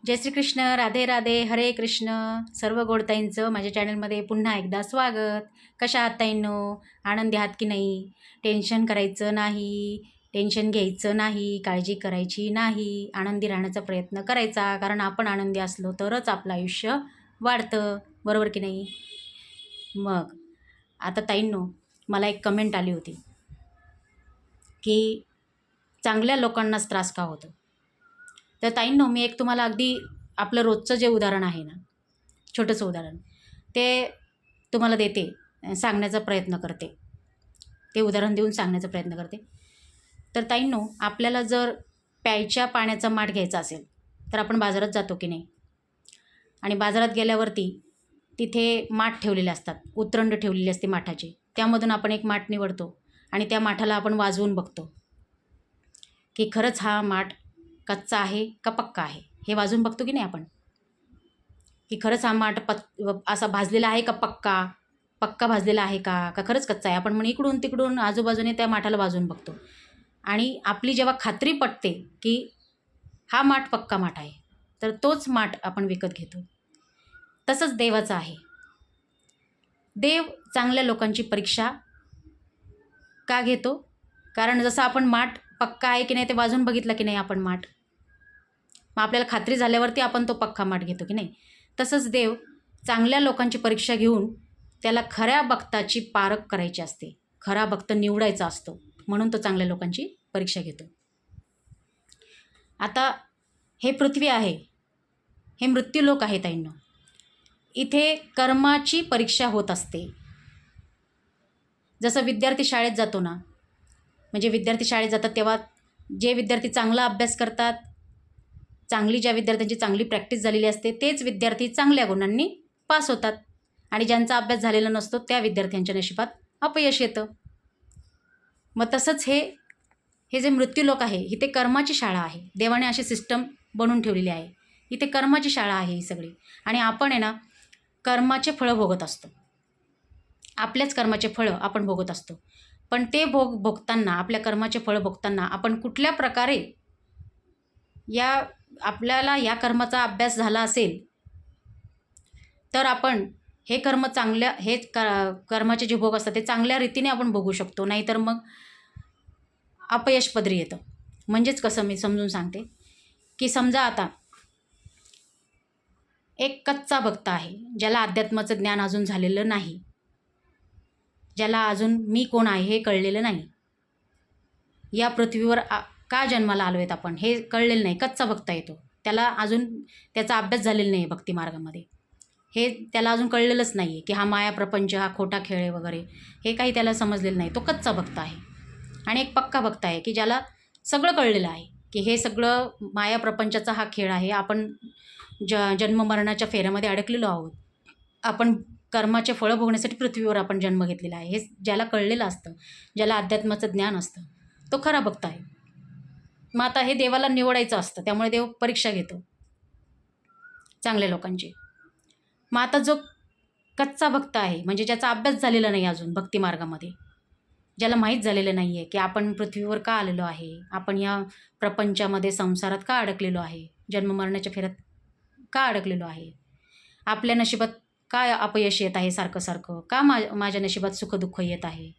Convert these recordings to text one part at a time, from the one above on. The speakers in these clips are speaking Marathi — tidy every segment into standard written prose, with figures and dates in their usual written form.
जय श्री कृष्ण, राधे राधे, हरे कृष्ण. सर्व गोडताईंचं माझ्या चॅनलमध्ये पुन्हा एकदा स्वागत. कशा आहात ताईंनो? आनंदी आहात की नाही? टेन्शन करायचं नाही, टेन्शन घ्यायचं नाही, काळजी करायची नाही, आनंदी राहण्याचा प्रयत्न करायचा. कारण आपण आनंदी असलो तरच आपलं आयुष्य वाढतं, बरोबर की नाही? मग आता ताईंनो, मला एक कमेंट आली होती की चांगल्या लोकांनाच त्रास का होतो. तर ताईंनो, मी एक तुम्हाला अगदी आपलं रोजचं जे उदाहरण आहे ना, छोटंसं उदाहरण, ते तुम्हाला देते, सांगण्याचा प्रयत्न करते. ते उदाहरण देऊन सांगण्याचा प्रयत्न करते. तर ताईंनो, आपल्याला जर प्यायच्या पाण्याचा माठ घ्यायचा असेल तर आपण बाजारात जातो की नाही? आणि बाजारात गेल्यावरती तिथे माठ ठेवलेले असतात, उतरंड ठेवलेली असते माठाची. त्यामधून आपण एक माठ निवडतो आणि त्या माठाला आपण वाजवून बघतो की खरंच हा माठ कच्चा आहे का पक्का आहे, हे वाजून बघतो की नाही आपण? की खरंच हा माठ असा भाजलेला आहे का पक्का भाजलेला आहे का खरंच कच्चा आहे? आपण म्हणून इकडून तिकडून आजूबाजूने त्या माठाला वाजवून बघतो. आणि आपली जेव्हा खात्री पटते की हा माठ पक्का माठ आहे, तर तोच माठ आपण विकत घेतो. तसंच देवाचं आहे. देव चांगल्या लोकांची परीक्षा का घेतो? कारण जसं आपण माठ पक्का आहे की नाही ते वाजून बघितलं की नाही आपण माठ, मग आपल्याला खात्री झाल्यावरती आपण तो पक्का माठ घेतो की नाही? तसंच देव चांगल्या लोकांची परीक्षा घेऊन त्याला खऱ्या भक्ताची पारख करायची असते, खरा भक्त निवडायचा असतो, म्हणून तो चांगल्या लोकांची परीक्षा घेतो. आता हे पृथ्वी आहे, हे मृत्यूलोक आहे ताईंनो. इथे कर्माची परीक्षा होत असते. जसं विद्यार्थी शाळेत जातो ना, म्हणजे विद्यार्थी शाळेत जातात तेव्हा जे विद्यार्थी चांगला अभ्यास करतात, ज्या विद्यार्थ्यांची चांगली प्रॅक्टिस झालेली असते, तेच विद्यार्थी चांगल्या गुणांनी पास होतात. आणि ज्यांचा अभ्यास झालेला नसतो त्या विद्यार्थ्यांच्या नशिबात अपयश येतं. मग तसंच हे जे मृत्यूलोक आहे, इथे कर्माची शाळा आहे. देवाने अशी सिस्टम बनवून ठेवलेली आहे. इथे कर्माची शाळा आहे ही सगळी. आणि आपण आहे ना, कर्माचे फळं भोगत असतो. आपल्याच कर्माचे फळं आपण भोगत असतो. पण ते भोगताना, आपल्या कर्माचे फळं भोगताना आपण कुठल्या प्रकारे आपल्याला या कर्माचा अभ्यास झाला असेल तर आपण हे कर्म कर्माचे जे भोग असतात ते चांगल्या रीतीने आपण भोगू शकतो. नाहीतर मग अपयश पदरी येतं. म्हणजेच कसं, मी समजून सांगते की समजा आता एक कच्चा भक्त आहे, ज्याला अध्यात्माचं ज्ञान अजून झालेलं नाही, ज्याला अजून मी कोण आहे हे कळलेलं नाही, या पृथ्वीवर का जन्माला आलो आहेत आपण हे कळलेलं नाही, कच्चा भक्त येतो. त्याला अजून त्याचा अभ्यास झालेला नाही भक्ती मार्गामध्ये, हे त्याला अजून कळलेलंच नाही आहे की हा माया प्रपंच, हा खोटा खेळ आहे वगैरे, हे काही त्याला समजलेलं नाही. तो कच्चा भक्त आहे. आणि एक पक्का भक्त आहे की ज्याला सगळं कळलेलं आहे की हे सगळं माया प्रपंचाचा हा खेळ आहे. आपण जन्ममरणाच्या फेऱ्यामध्ये अडकलेलो आहोत. आपण कर्माचे फळं भोगण्यासाठी पृथ्वीवर आपण जन्म घेतलेला आहे, हे ज्याला कळलेलं असतं, ज्याला अध्यात्माचं ज्ञान असतं, तो खरा भक्त आहे. मग आता हे देवाला निवडायचं असतं, त्यामुळे देव परीक्षा घेतो चांगल्या लोकांची. मग आता जो कच्चा भक्त आहे, म्हणजे ज्याचा अभ्यास झालेला नाही अजून भक्ती मार्गामध्ये, ज्याला माहीत झालेलं नाही आहे की आपण पृथ्वीवर का आलेलो आहे, आपण या प्रपंचामध्ये संसारात का अडकलेलो आहे, जन्ममरणाच्या फेऱ्यात का अडकलेलो आहे, आपल्या नशिबात काय अपयश येत आहे सारखं सारखं, का माझ्या नशिबात सुखदुःख येत आहे,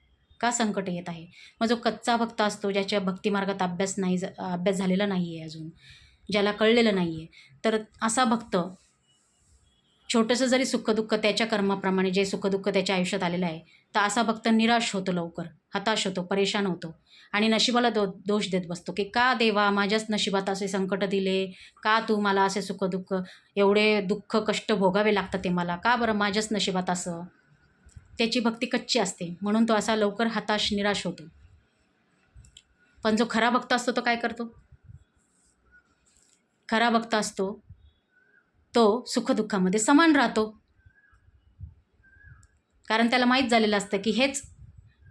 का संकट येत आहे. मग जो कच्चा भक्त असतो, ज्याच्या भक्तिमार्गात अभ्यास झालेला नाही आहे अजून, ज्याला कळलेलं नाही आहे, तर असा भक्त छोटंसं जरी सुखदुःख त्याच्या कर्माप्रमाणे जे सुखदुःख त्याच्या आयुष्यात आलेलं आहे, तर असा भक्त निराश होतो, लवकर हताश होतो, परेशान होतो आणि नशिबाला दोष देत बसतो की का देवा माझ्याच नशिबात असे संकट दिले, का तू मला असे सुखदुःख, एवढे दुःख कष्ट भोगावे लागतात ते मला, का बरं माझ्याच नशिबात असं. त्याची भक्ती कच्ची असते, म्हणून तो असा लवकर हताश निराश होतो. पण जो खरा भक्त असतो तो काय करतो? खरा भक्त असतो तो सुखदुःखामध्ये समान राहतो. कारण त्याला माहीत झालेलं असतं की हेच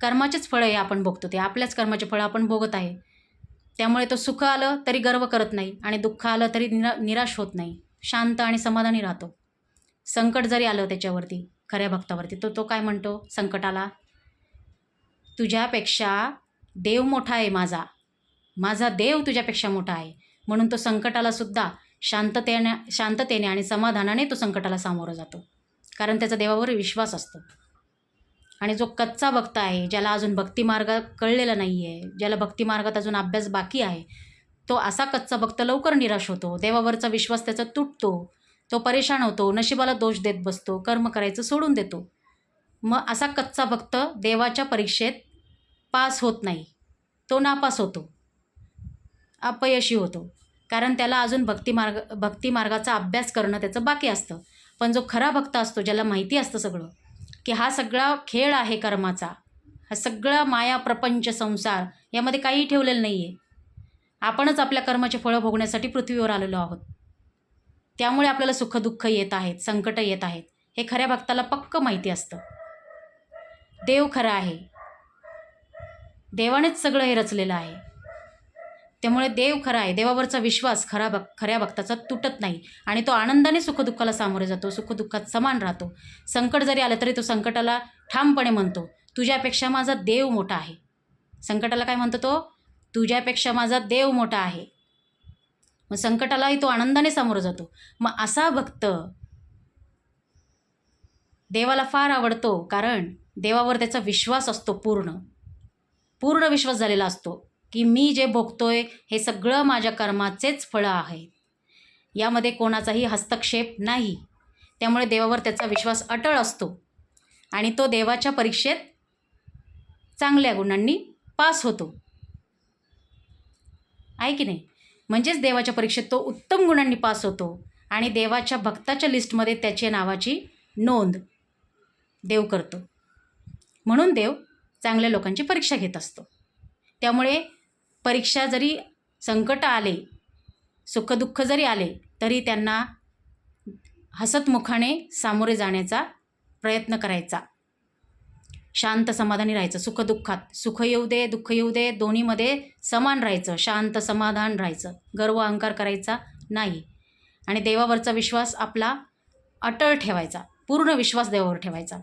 कर्माचेच फळं आहे, आपण भोगतो ते, आपल्याच कर्माचे फळं आपण भोगत आहे. त्यामुळे तो सुख आलं तरी गर्व करत नाही आणि दुःख आलं तरी निराश होत नाही, शांत आणि समाधानी राहतो. संकट जरी आलं त्याच्यावरती, खऱ्या भक्तावरती, तो काय म्हणतो संकटाला? तुझ्यापेक्षा देव मोठा आहे, माझा देव तुझ्यापेक्षा मोठा आहे. म्हणून तो संकटाला सुद्धा शांततेने आणि समाधानाने तो संकटाला सामोरं जातो, कारण त्याचा देवावर विश्वास असतो. आणि जो कच्चा भक्त आहे, ज्याला अजून भक्तिमार्ग कळलेला नाही आहे, ज्याला भक्तिमार्गात अजून अभ्यास बाकी आहे, तो असा कच्चा भक्त लवकर निराश होतो, देवावरचा विश्वास त्याचा तुटतो, तो परेशान होतो, नशिबाला दोष देत बसतो, कर्म करायचं सोडून देतो. मग असा कच्चा भक्त देवाच्या परीक्षेत पास होत नाही, तो नापास होतो, अपयशी होतो, कारण त्याला अजून भक्तिमार्गाचा अभ्यास करणं त्याचं बाकी असतं. पण जो खरा भक्त असतो, ज्याला माहिती असतं सगळं की हा सगळा खेळ आहे कर्माचा, हा सगळा माया प्रपंच संसार, यामध्ये काहीही ठेवलेलं नाही आहे, आपणच आपल्या कर्माचे फळं भोगण्यासाठी पृथ्वीवर आलेलो आहोत. त्यामुळे आपल्याला सुखदुःख येत आहेत, संकट येत आहेत, हे खऱ्या भक्ताला पक्क माहिती असतं. देव खरा आहे, देवानेच सगळं हे रचलेलं आहे, त्यामुळे देव खरा आहे. देवावरचा विश्वास खऱ्या भक्ताचा तुटत नाही आणि तो आनंदाने सुखदुःखाला सामोरे जातो, सुखदुःखात समान राहतो. संकट जरी आलं तरी तो संकटाला ठामपणे म्हणतो, तुझ्यापेक्षा माझा देव मोठा आहे. संकटाला काय म्हणतो तो? तुझ्यापेक्षा माझा देव मोठा आहे. मग संकटालाही तो आनंदाने सामोरं जातो. मग असा भक्त देवाला फार आवडतो, कारण देवावर त्याचा विश्वास असतो, पूर्ण विश्वास झालेला असतो की मी जे भोगतोय हे सगळं माझ्या कर्माचेच फळं आहेत, यामध्ये कोणाचाही हस्तक्षेप नाही. त्यामुळे देवावर त्याचा विश्वास अटळ असतो आणि तो देवाच्या परीक्षेत चांगल्या गुणांनी पास होतो, आहे की नाही? म्हणजेच देवाच्या परीक्षेत तो उत्तम गुणांनी पास होतो आणि देवाच्या भक्ताच्या लिस्टमध्ये त्याच्या नावाची नोंद देव करतो. म्हणून देव चांगल्या लोकांची परीक्षा घेत असतो. त्यामुळे परीक्षा जरी संकट आले, सुखदुःख जरी आले, तरी त्यांना हसतमुखाने सामोरे जाण्याचा प्रयत्न करायचा, शांत समाधानी राहायचं. सुखदुःखात सुख येऊ दे दुःख येऊ दे, दोन्हीमध्ये समान राहायचं, शांत समाधान राहायचं, गर्व अहंकार करायचा नाही आणि देवावरचा विश्वास आपला अटळ ठेवायचा, पूर्ण विश्वास देवावर ठेवायचा.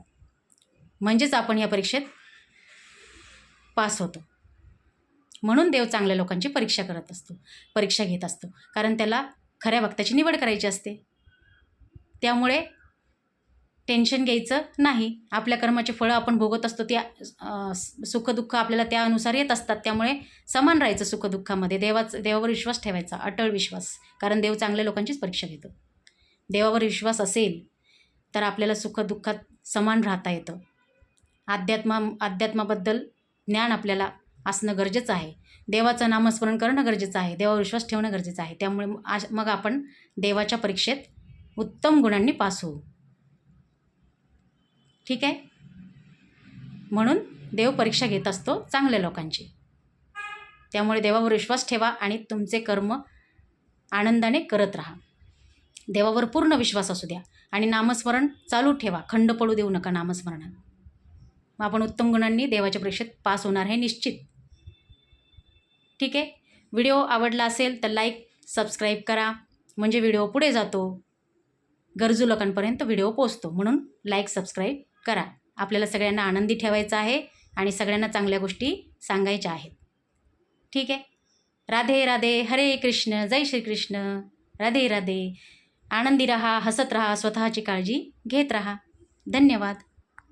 म्हणजेच आपण या परीक्षेत पास होतो. म्हणून देव चांगल्या लोकांची परीक्षा घेत असतो, कारण त्याला खऱ्या भक्ताची निवड करायची असते. त्यामुळे टेन्शन घ्यायचं नाही. आपल्या कर्माचे फळं आपण भोगत असतो, त्या सुखदुःख आपल्याला त्यानुसार येत असतात. त्यामुळे समान राहायचं सुखदुःखामध्ये, देवावर विश्वास ठेवायचा, अटळ विश्वास, कारण देव चांगल्या लोकांचीच परीक्षा घेतो. देवावर विश्वास असेल तर आपल्याला सुखदुःखात समान राहता येतं. अध्यात्माबद्दल ज्ञान आपल्याला असणं गरजेचं आहे. देवाचं नामस्मरण करणं गरजेचं आहे, देवावर विश्वास ठेवणं गरजेचं आहे. त्यामुळे मग आपण देवाच्या परीक्षेत उत्तम गुणांनी पास होऊ. ठीक आहे? म्हणून देव परीक्षा घेत असतो चांगल्या लोकांची. त्यामुळे देवावर विश्वास ठेवा आणि तुमचे कर्म आनंदाने करत राहा. देवावर पूर्ण विश्वास असू द्या आणि नामस्मरण चालू ठेवा, खंड पडू देऊ नका नामस्मरणात. मग आपण उत्तम गुणांनी देवाच्या परीक्षेत पास होणार हे निश्चित. ठीक आहे? व्हिडिओ आवडला असेल तर लाईक सबस्क्राईब करा, म्हणजे व्हिडिओ पुढे जातो, गरजू लोकांपर्यंत व्हिडिओ पोचतो. म्हणून लाईक सबस्क्राईब करा. आपल्याला सगळ्यांना आनंदी ठेवायचं आहे आणि सगळ्यांना चांगल्या गोष्टी सांगायच्या आहेत. ठीक आहे? राधे राधे, हरे कृष्ण, जय श्रीकृष्ण, राधे राधे. आनंदी राहा, हसत राहा, स्वतःची काळजी घेत राहा. धन्यवाद.